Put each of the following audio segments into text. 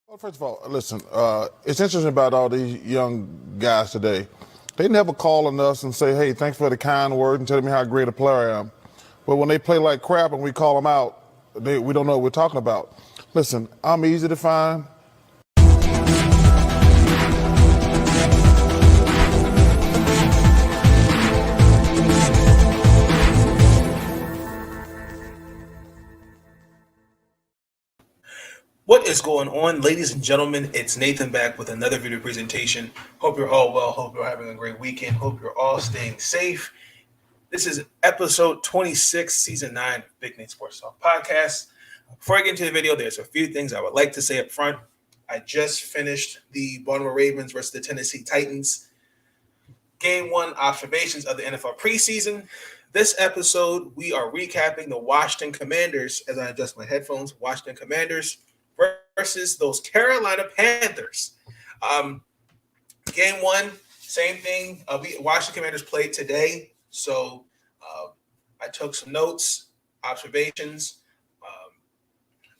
Well, first of all, listen, it's interesting about all these young guys today. They never call on us and say, hey, thanks for the kind word and telling me how great a player I am. But when they play like crap and we call them out, we don't know what we're talking about. Listen, I'm easy to find. What is going on, ladies and gentlemen? It's Nathan back with another video presentation. Hope you're all well. Hope you're having a great weekend. Hope you're all staying safe. This is episode 26, season 9 of Big Nate Sports Talk podcast. Before I get into the video, there's a few things I would like to say up front. I just finished the Baltimore Ravens versus the Tennessee Titans Game 1 observations of the NFL preseason. This episode, we are recapping the Washington Commanders, as I adjust my headphones, Washington Commanders versus those Carolina Panthers. Game 1, same thing. Washington Commanders played today, so I took some notes, observations.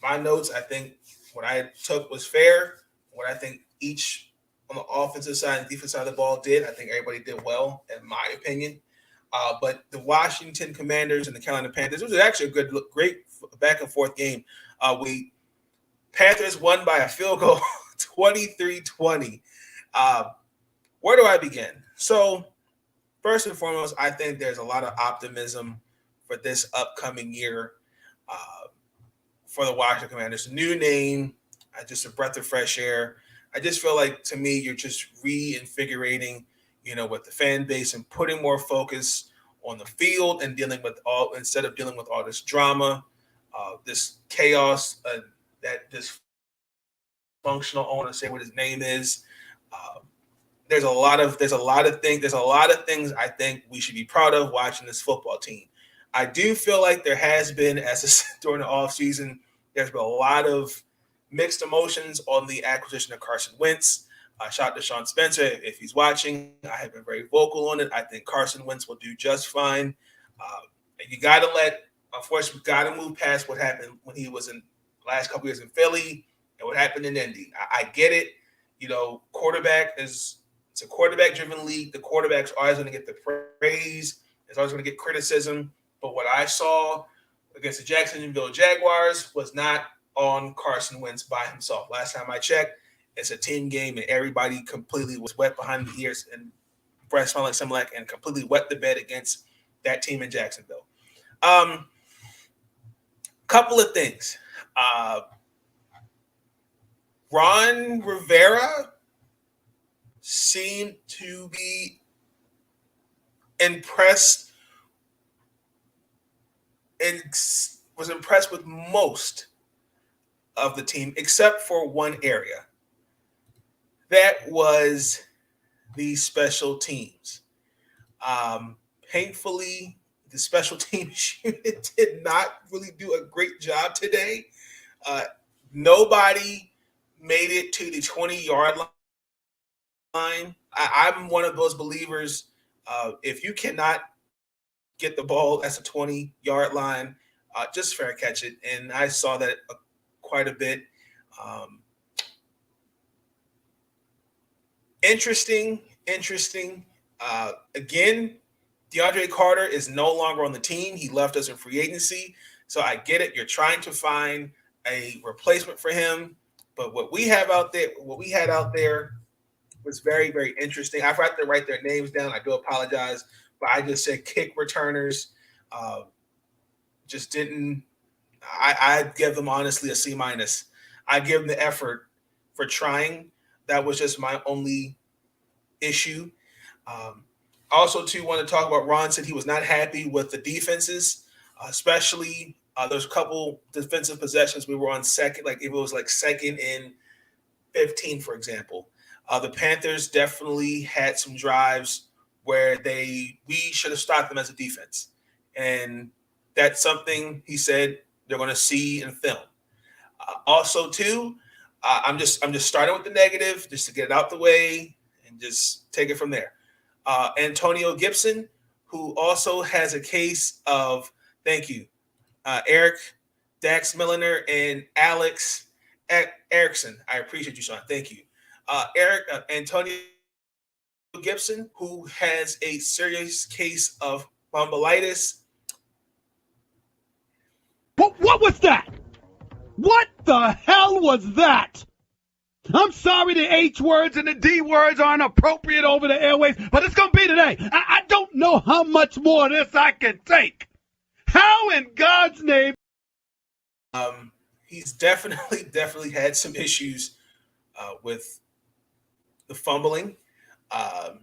My notes, I think what I took was fair. What I think each on the offensive side and defensive side of the ball did, I think everybody did well, in my opinion. But the Washington Commanders and the Carolina Panthers, it was actually a great back and forth game. Panthers won by a field goal, 23-20. Where do I begin? So, first and foremost, I think there's a lot of optimism for this upcoming year for the Washington Commanders. New name, just a breath of fresh air. I just feel like, to me, you're just reinvigorating, with the fan base and putting more focus on the field and instead of dealing with all this drama, this chaos, that dysfunctional owner, say what his name is. There's a lot of things I think we should be proud of watching this football team. I do feel like there has been, during the offseason, there's been a lot of mixed emotions on the acquisition of Carson Wentz. Shout out to Sean Spencer if he's watching. I have been very vocal on it. I think Carson Wentz will do just fine. Unfortunately, we got to move past what happened when he was in the last couple years in Philly and what happened in Indy. I get it. It's a quarterback-driven league. The quarterback's always going to get the praise. It's always going to get criticism. But what I saw against the Jacksonville Jaguars was not on Carson Wentz by himself. Last time I checked, it's a team game, and everybody completely was wet behind the ears and breath smelled like Similac and completely wet the bed against that team in Jacksonville. Couple of things. Ron Rivera seemed to be impressed and was impressed with most of the team except for one area. That was the special teams. Painfully, the special teams unit did not really do a great job today. Nobody made it to the 20-yard line. I'm one of those believers. If you cannot get the ball at the 20-yard line, just fair catch it. And I saw that quite a bit. Interesting. Again, DeAndre Carter is no longer on the team. He left us in free agency. So I get it. You're trying to find a replacement for him. But what we had out there was very, very interesting. I forgot to write their names down. I do apologize. But I just said kick returners. Just didn't – I give them, honestly, a C-. I give them the effort for trying. That was just my only issue. Also, too, want to talk about Ron said he was not happy with the defenses, especially there's a couple defensive possessions we were on second, like if it was like second and 15, for example. The Panthers definitely had some drives where we should have stopped them as a defense. And that's something he said they're going to see in film. Also, too, I'm just starting with the negative just to get it out the way and just take it from there. Antonio Gibson, who also has a case of, thank you, Eric, Dax Milliner, and Alex Erickson. I appreciate you, Sean. Thank you. Antonio Gibson, who has a serious case of fumbleitis. What was that? What the hell was that? I'm sorry the H words and the D words aren't appropriate over the airwaves, but it's going to be today. I don't know how much more of this I can take. How in God's name? He's definitely had some issues with the fumbling. I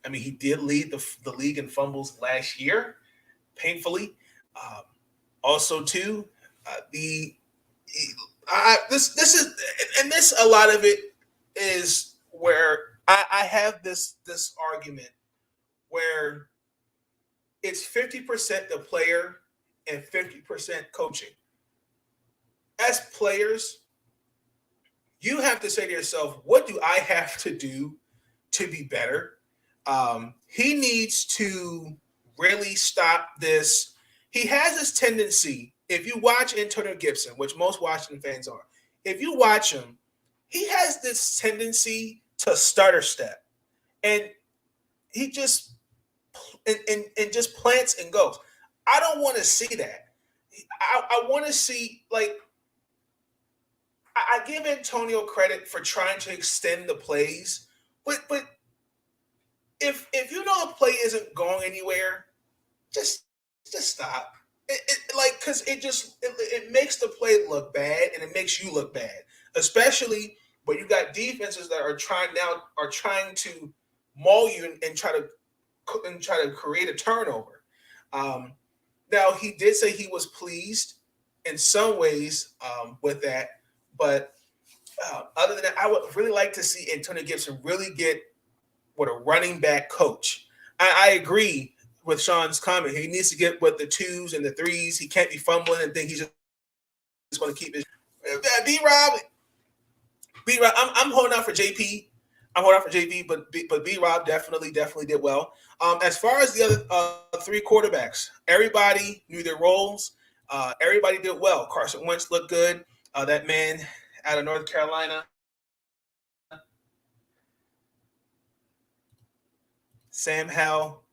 mean, he did lead the league in fumbles last year, painfully. Also, too, this is, and this, a lot of it is where I have this argument where it's 50% the player and 50% coaching. As players, you have to say to yourself, what do I have to do to be better? He needs to really stop this. He has this tendency, if you watch Antonio Gibson, which most Washington fans are, if you watch him, he has this tendency to stutter step. And he just and just plants and goes. I don't want to see that. I want to see, like, I give Antonio credit for trying to extend the plays, but if you know the play isn't going anywhere, just stop. Because it makes the play look bad and it makes you look bad, especially when you got defenses that are trying to maul you and try to create a turnover. Now he did say he was pleased in some ways with that. But other than that, I would really like to see Antonio Gibson really get with a running back coach. I agree with Sean's comment. He needs to get with the 2s and the 3s. He can't be fumbling and think he's just going to keep his. B-Rob, I'm holding out for JP. But B-Rob definitely did well. As far as the other 3 quarterbacks, everybody knew their roles. Everybody did well. Carson Wentz looked good. That man out of North Carolina, Sam Howell,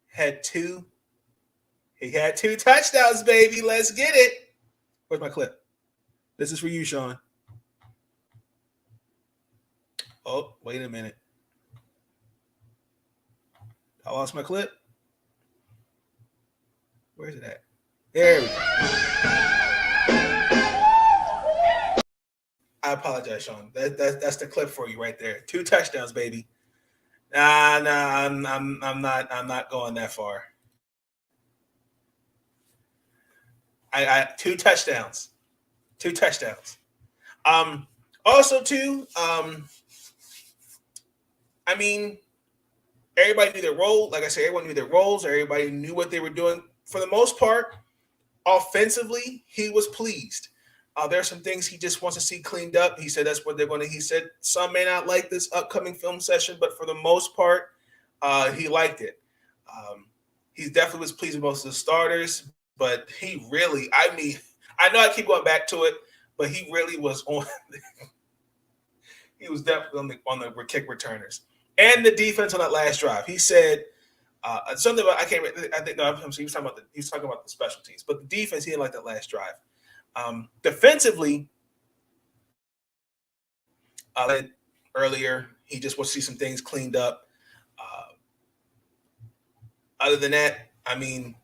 had 2. He had 2 touchdowns, baby. Let's get it. Where's my clip? This is for you, Sean. Oh, wait a minute. I lost my clip. Where's it at? There we go. I apologize, Sean. That's the clip for you right there. 2 touchdowns, baby. Nah, I'm not going that far. I 2 touchdowns. 2 touchdowns. Also too, I mean, everybody knew their role. Like I said, everyone knew their roles. Everybody knew what they were doing. For the most part, offensively, he was pleased. There are some things he just wants to see cleaned up. He said that's what they're going to. He said some may not like this upcoming film session, but for the most part, he liked it. He definitely was pleased with most of the starters, but he really, I mean, I know I keep going back to it, but he really was on. He was definitely on the kick returners and the defense on that last drive. He said something about, I can't. I think no, he was talking about the special teams, but the defense, he didn't like that last drive. Defensively, earlier, he just wants to see some things cleaned up. Other than that, I mean,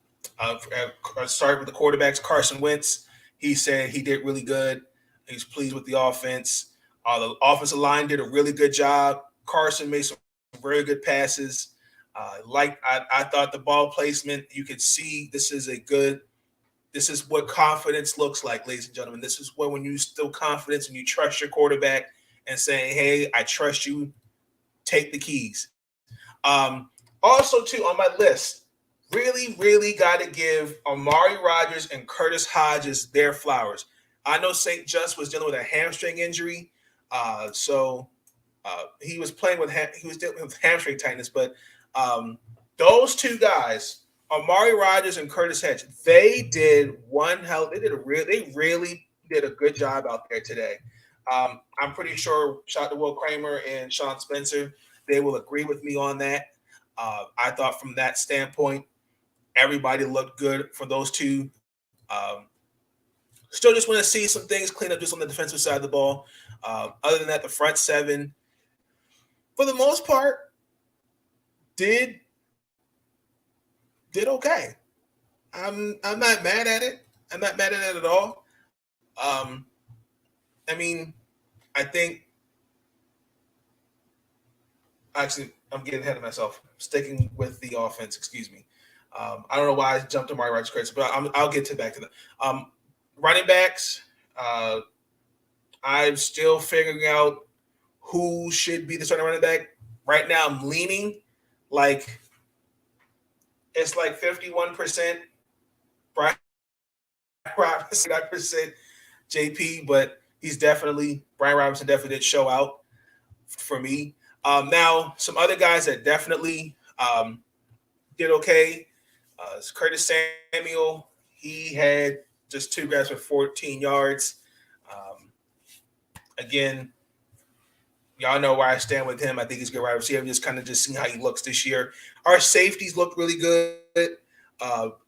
start with the quarterbacks. Carson Wentz, he said he did really good. He's pleased with the offense. The offensive line did a really good job. Carson made some very good passes. I thought the ball placement, you could see this is what confidence looks like, ladies and gentlemen. This is when you instill confidence and you trust your quarterback and saying, hey, I trust you, take the keys. Also, too, on my list, really got to give Amari Rodgers and Curtis Hodges their flowers. I know St. Just was dealing with a hamstring injury, so he was dealing with hamstring tightness. But those 2 guys, Amari Rodgers and Curtis Hodges, they really did a good job out there today. I'm pretty sure, shout out to Will Kramer and Sean Spencer, they will agree with me on that. I thought from that standpoint, everybody looked good for those two. Still just want to see some things clean up just on the defensive side of the ball. Other than that, the front seven, for the most part, did okay. I'm not mad at it. I'm not mad at it at all. I mean, I think actually I'm getting ahead of myself. Sticking with the offense, excuse me. I don't know why I jumped to Mark Rodgers crazy, but I'll get back to that. Running backs, I'm still figuring out who should be the starting running back. Right now, I'm leaning like it's like 51% Brian Robinson, 9% JP, but Brian Robinson definitely did show out for me. Now, some other guys that definitely did okay. Curtis Samuel, he had just 2 grabs for 14 yards. Again, y'all know where I stand with him. I think he's a good wide receiver. I'm just kind of seeing how he looks this year. Our safeties look really good.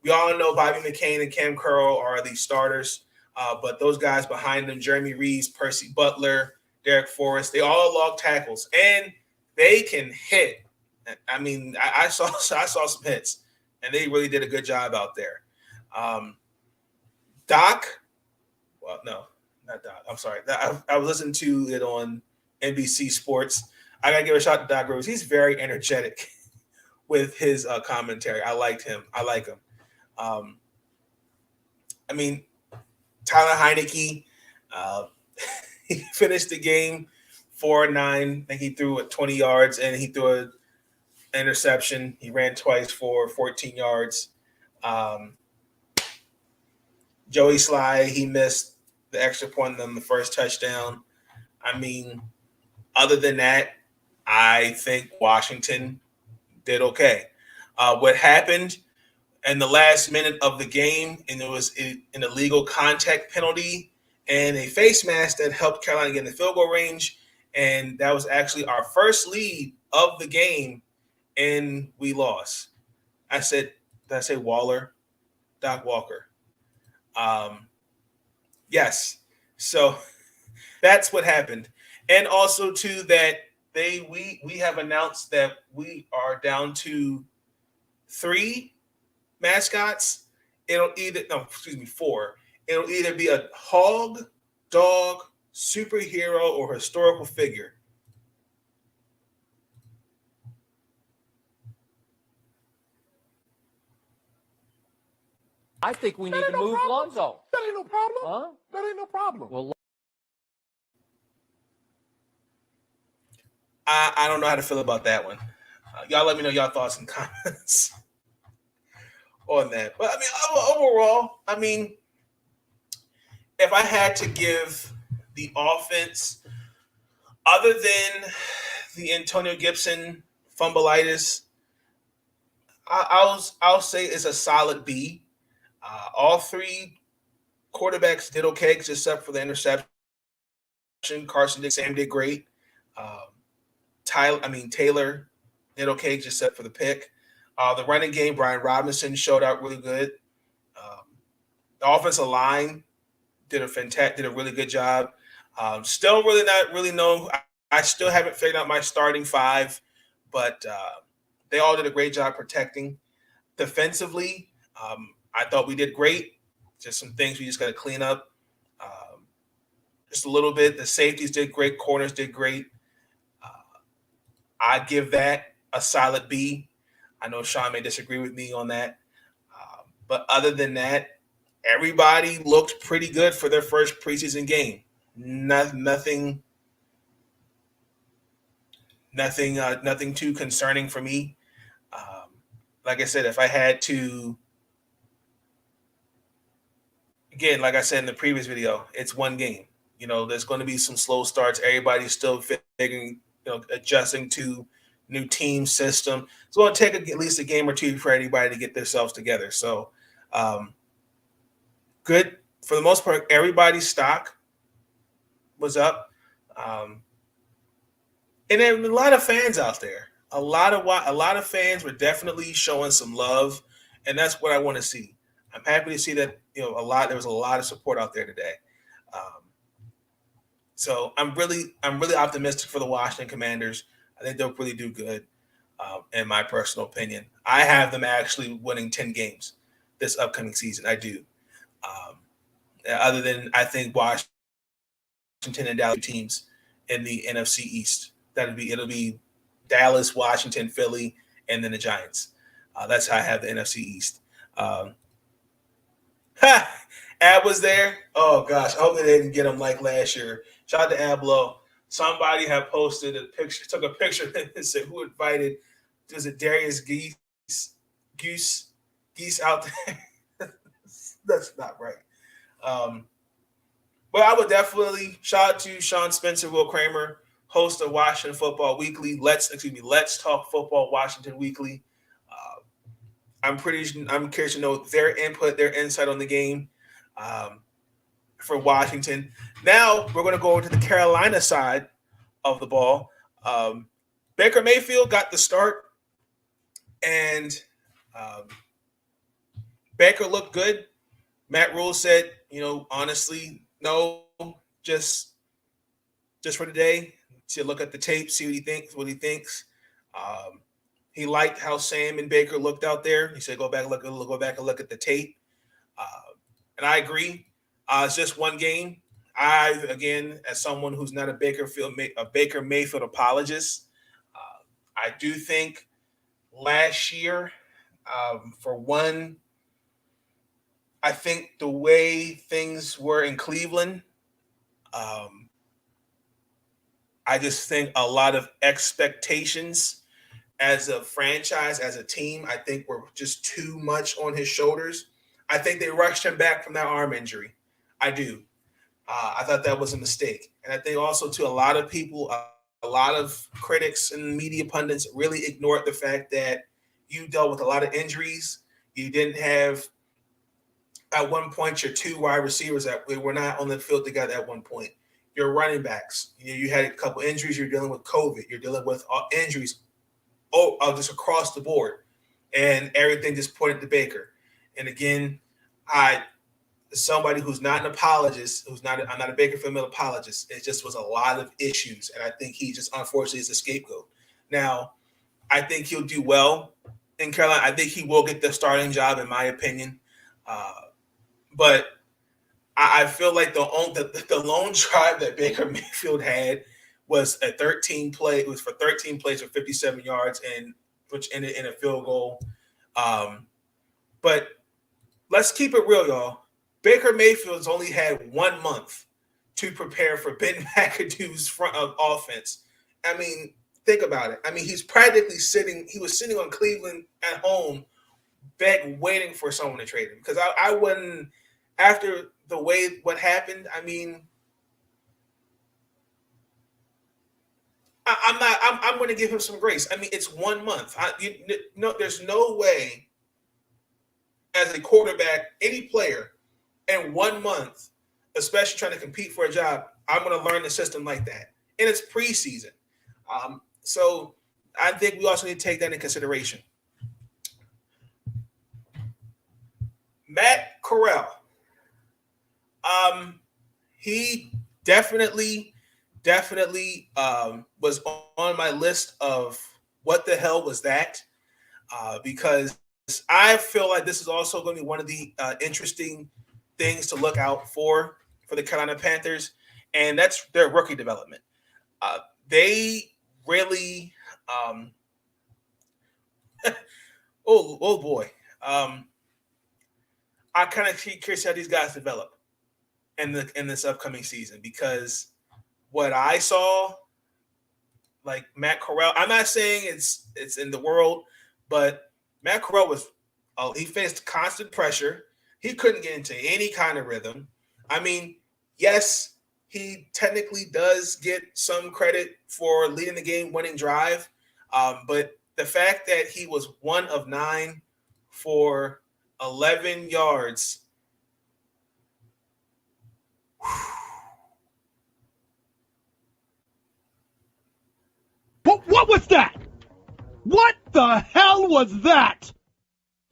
We all know Bobby McCain and Cam Curl are the starters, but those guys behind them, Jeremy Reeves, Percy Butler, Derek Forrest, they all log tackles, and they can hit. I mean, I saw some hits, and they really did a good job out there. Doc, well, no, not Doc. I'm sorry. I was listening to it on NBC Sports. I got to give a shout to Doc Rivers. He's very energetic with his commentary. I like him. I mean, Tyler Heineke, he finished the game 4-9. I think he threw it 20 yards, and he threw an interception. He ran twice for 14 yards. Joey Sly, he missed the extra point on the first touchdown. I mean, other than that, I think Washington did okay. What happened in the last minute of the game, and it was an illegal contact penalty and a face mask that helped Carolina get in the field goal range, and that was actually our first lead of the game, and we lost. Did I say Waller? Doc Walker. Yes. So that's what happened. And also too that we have announced that we are down to 3 mascots. 4. It'll either be a hog, dog, superhero, or historical figure. I think we need to move Lonzo. That ain't no problem. Huh? That ain't no problem. Well, I don't know how to feel about that one. Y'all let me know y'all thoughts and comments on that. But I mean, overall, I mean, if I had to give the offense, other than the Antonio Gibson fumbleitis, I'll say it's a solid B. All 3 quarterbacks did okay, except for the interception. Carson did, Sam did great. Taylor did okay, except for the pick. The running game, Brian Robinson showed out really good. The offensive line did a really good job. Still really not really know. I still haven't figured out my starting 5, but they all did a great job protecting. Defensively, I thought we did great. Just some things we just got to clean up. Just a little bit. The safeties did great. Corners did great. I give that a solid B. I know Sean may disagree with me on that. But other than that, everybody looked pretty good for their first preseason game. Nothing too concerning for me. Like I said, if I had to, again, like I said in the previous video, it's one game. You know, there's going to be some slow starts. Everybody's still figuring, adjusting to new team system. It's going to take at least a game or two for everybody to get themselves together. So, good for the most part, everybody's stock was up. And there were a lot of fans out there. A lot of fans were definitely showing some love, and that's what I want to see. I'm happy to see that there was a lot of support out there today. Um, so I'm really optimistic for the Washington Commanders. I think they'll really do good. In my personal opinion, I have them actually winning 10 games this upcoming season. I do. Other than I think Washington and Dallas teams in the NFC East. It'll be Dallas, Washington, Philly, and then the Giants. That's how I have the NFC East. Ab was there. Oh gosh, I hope they didn't get him like last year. Shout out to Ablo. Somebody had posted a picture, took a picture, and said who invited. Was it Darius Geese out there? That's not right. But I would definitely shout out to Sean Spencer, Will Kramer, host of Washington Football Weekly. Let's Talk Football Washington Weekly. I'm curious to know their input, their insight on the game for Washington. Now we're going to go over to the Carolina side of the ball. Baker Mayfield got the start, and Baker looked good. Matt Rule said, honestly, no, just for today, to look at the tape, see what he thinks. He liked how Sam and Baker looked out there. He said, go back and look at the tape. And I agree. It's just one game. Again, as someone who's not a Baker Mayfield apologist, I do think last year, for one, I think the way things were in Cleveland, I just think a lot of expectations as a franchise, as a team, I think were just too much on his shoulders. I think they rushed him back from that arm injury. I do. I thought that was a mistake. And I think also to a lot of people, a lot of critics and media pundits really ignored the fact that you dealt with a lot of injuries. You didn't have, at one point, your two wide receivers that were not on the field together at one point. Your running backs, you had a couple injuries. You're dealing with COVID. You're dealing with injuries just across the board. And everything just pointed to Baker. And again, somebody who's not an apologist, I'm not a Baker Mayfield apologist. It just was a lot of issues. And I think he just, unfortunately, is a scapegoat. Now, I think he'll do well in Carolina. I think he will get the starting job, in my opinion. But I feel like the lone drive that Baker Mayfield had was a 13 play. It was for 13 plays for 57 yards, and which ended in a field goal. But let's keep it real, y'all. Baker Mayfield's only had 1 month to prepare for Ben McAdoo's front of offense. I mean, think about it. I mean, he's practically sitting. He was sitting on Cleveland at home, waiting for someone to trade him. Because I wouldn't, after the way what happened. I mean, I'm going to give him some grace. I mean, it's 1 month. There's no way as a quarterback, any player, in 1 month, especially trying to compete for a job, I'm going to learn the system like that. And it's preseason. So I think we also need to take that into consideration. Matt Corral. He definitely was on my list of what the hell was that? Because I feel like this is also going to be one of the interesting things to look out for the Carolina Panthers, and that's their rookie development. They really, oh boy, I kind of curious how these guys develop in this upcoming season, because what I saw, like Matt Corral, I'm not saying it's in the world, but Matt Corral he faced constant pressure. He couldn't get into any kind of rhythm. I mean, yes, he technically does get some credit for leading the game-winning drive, but the fact that he was 1 of 9 for 11 yards What was that? What the hell was that?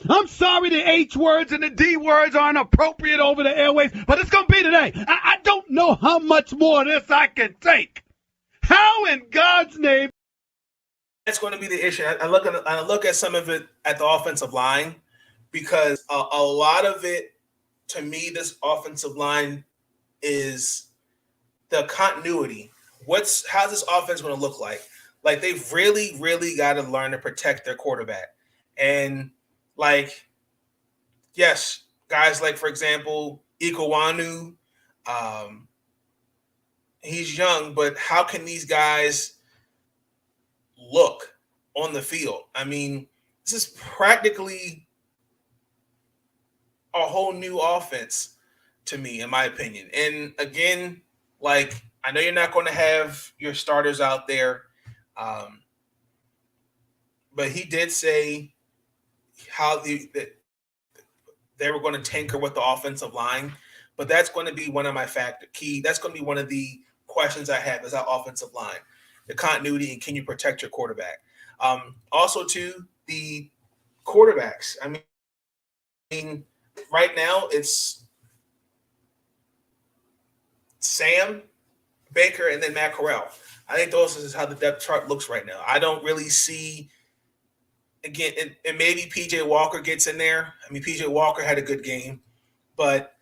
I'm sorry the H words and the D words aren't appropriate over the airways, but it's going to be today. I don't know how much more of this I can take. How in God's name? That's going to be the issue. I look at some of it at the offensive line, because a lot of it, to me, this offensive line is the continuity. How's this offense going to look like? Like, they've really, really got to learn to protect their quarterback. And like, yes, guys like, for example, Ikewanu, he's young, but how can these guys look on the field? I mean, this is practically a whole new offense to me, in my opinion. And again, like, I know you're not going to have your starters out there, but he did say how that they were going to tinker with the offensive line. But that's going to be one of my that's going to be one of the questions I have, is that offensive line, the continuity, and can you protect your quarterback? Also, too, the quarterbacks. I mean, right now it's Sam, Baker, and then Matt Corral. I think those is how the depth chart looks right now. I don't really see, again, and maybe PJ Walker gets in there. I mean, PJ Walker had a good game, but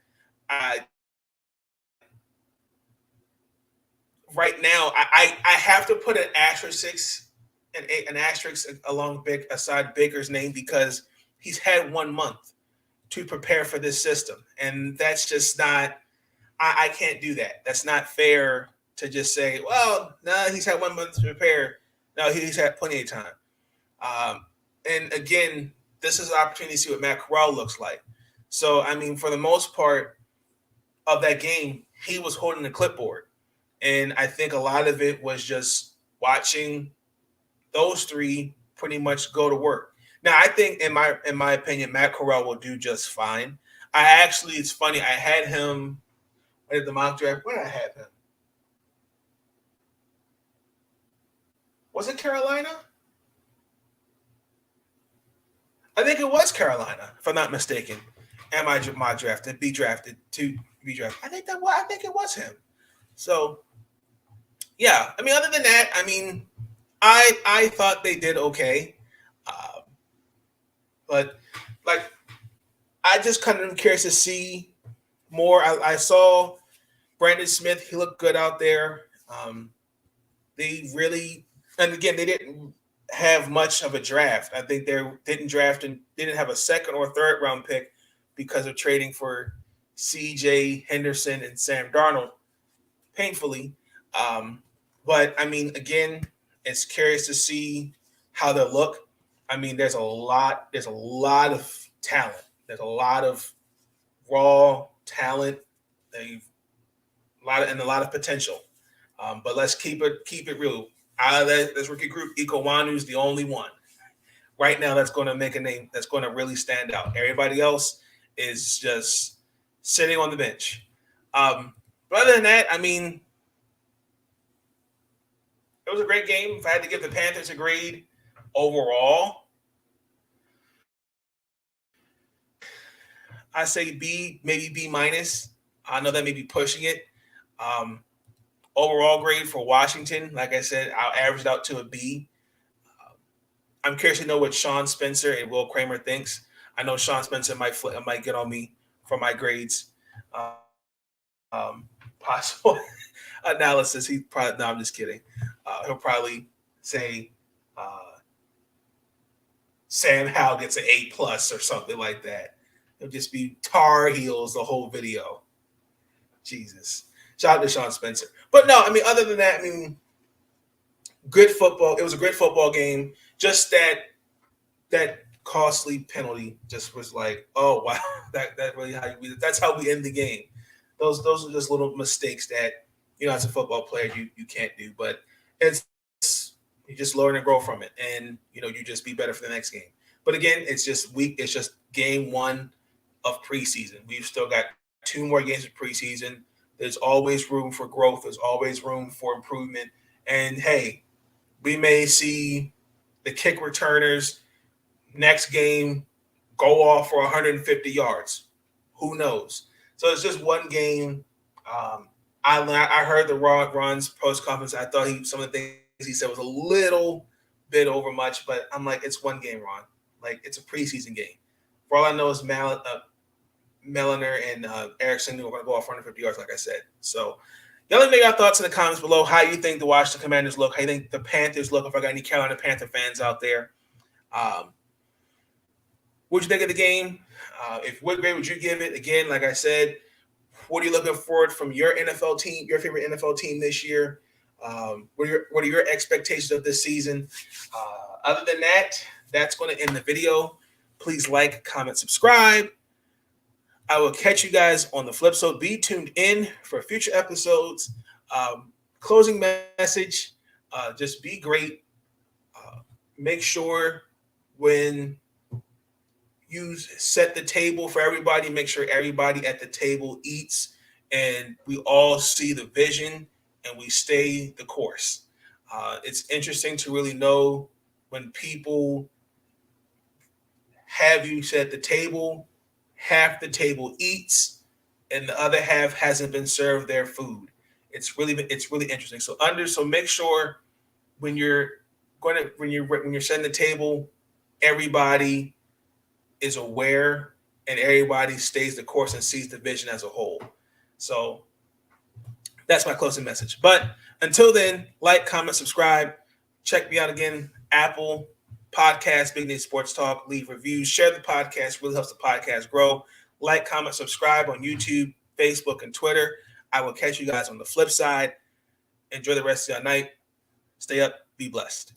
right now I have to put an asterisk aside Baker's name, because he's had 1 month to prepare for this system, and that's just not. I can't do that. That's not fair to just say, well, no, he's had 1 month to prepare. No, he's had plenty of time. And again, this is an opportunity to see what Matt Corral looks like. So, I mean, for the most part of that game, he was holding the clipboard. And I think a lot of it was just watching those three pretty much go to work. Now, I think, in my opinion, Matt Corral will do just fine. It's funny, I had him at the mock draft. Where did I have him? Was it Carolina? I think it was Carolina, if I'm not mistaken. Am I my drafted? To be drafted. I think it was him. So, yeah. I mean, other than that, I mean, I thought they did okay, but like, I just kind of am curious to see more. I saw Brandon Smith. He looked good out there. They really, and again, they didn't have much of a draft. I think they didn't draft and didn't have a second or third round pick because of trading for C.J. Henderson and Sam Darnold, painfully. But I mean, again, it's curious to see how they look. I mean, there's a lot of talent. There's a lot of raw talent. A lot of potential. But let's keep it real. Out of this rookie group, Ikewanu is the only one right now that's going to make a name, that's going to really stand out. Everybody else is just sitting on the bench. But other than that, I mean, it was a great game. If I had to give the Panthers a grade overall, I say B, maybe B minus. I know that may be pushing it. Overall grade for Washington, like I said, I'll average it out to a B. I'm curious to know what Sean Spencer and Will Kramer thinks. I know Sean Spencer might get on me for my grades. Possible analysis. I'm just kidding. He'll probably say Sam Howell gets an A+ or something like that. It'll just be Tar Heels the whole video. Jesus. Shout out to Sean Spencer. But no, I mean, other than that, I mean, good football. It was a great football game. Just that costly penalty just was like, oh wow, that really that's how we end the game. Those are just little mistakes that, as a football player you can't do. But it's you just learn and grow from it, and you just be better for the next game. But again, it's just game 1 of preseason. We've still got 2 more games of preseason. There's always room for growth. There's always room for improvement. And hey, We may see the kick returners next game go off for 150 yards. Who knows? So it's just one game. I heard the Ron's post conference. I thought some of the things he said was a little bit over much, but I'm like, it's one game, Ron. Like, it's a preseason game. For all I know is Melliner and Erickson are going to go off 150 yards, like I said. So y'all let me know your thoughts in the comments below. How you think the Washington Commanders look? How you think the Panthers look? If I got any Carolina Panther fans out there. What'd you think of the game? What grade would you give it? Again, like I said, what are you looking forward from your NFL team, your favorite NFL team this year? What are your expectations of this season? Other than that, that's going to end the video. Please like, comment, subscribe. I will catch you guys on the flip. So be tuned in for future episodes. Closing message, just be great. Make sure when you set the table for everybody, make sure everybody at the table eats and we all see the vision and we stay the course. It's interesting to really know when people have you set the table, half the table eats and the other half hasn't been served their food. It's really interesting. So make sure when you're setting the table, everybody is aware and everybody stays the course and sees the vision as a whole. So that's my closing message. But until then, like, comment, subscribe. Check me out again, Apple Podcast, Big Nate Sports Talk. Leave reviews. Share the podcast. Really helps the podcast grow. Like, comment, subscribe on YouTube, Facebook, and Twitter. I will catch you guys on the flip side. Enjoy the rest of your night. Stay up. Be blessed.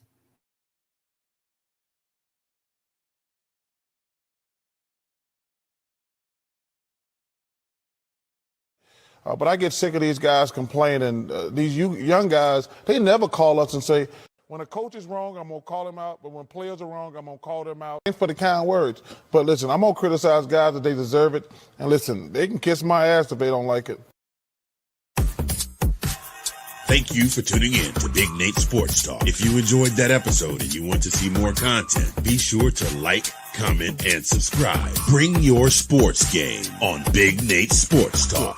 But I get sick of these guys complaining. These young guys, they never call us and say, when a coach is wrong, I'm going to call him out. But when players are wrong, I'm going to call them out. Thanks for the kind words. But listen, I'm going to criticize guys that they deserve it. And listen, they can kiss my ass if they don't like it. Thank you for tuning in to Big Nate Sports Talk. If you enjoyed that episode and you want to see more content, be sure to like, comment, and subscribe. Bring your sports game on Big Nate Sports Talk.